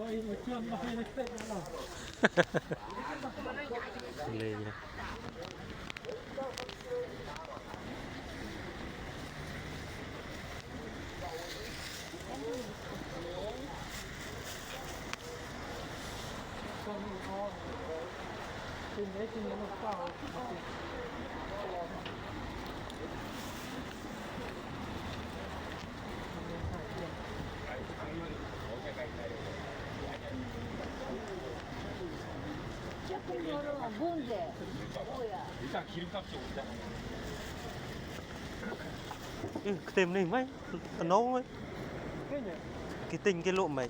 Lê nha. 뭔데? 뭐야? 일단 기름값이 온다. Cái tem này mấy nấu mấy cái tinh cái lộ mày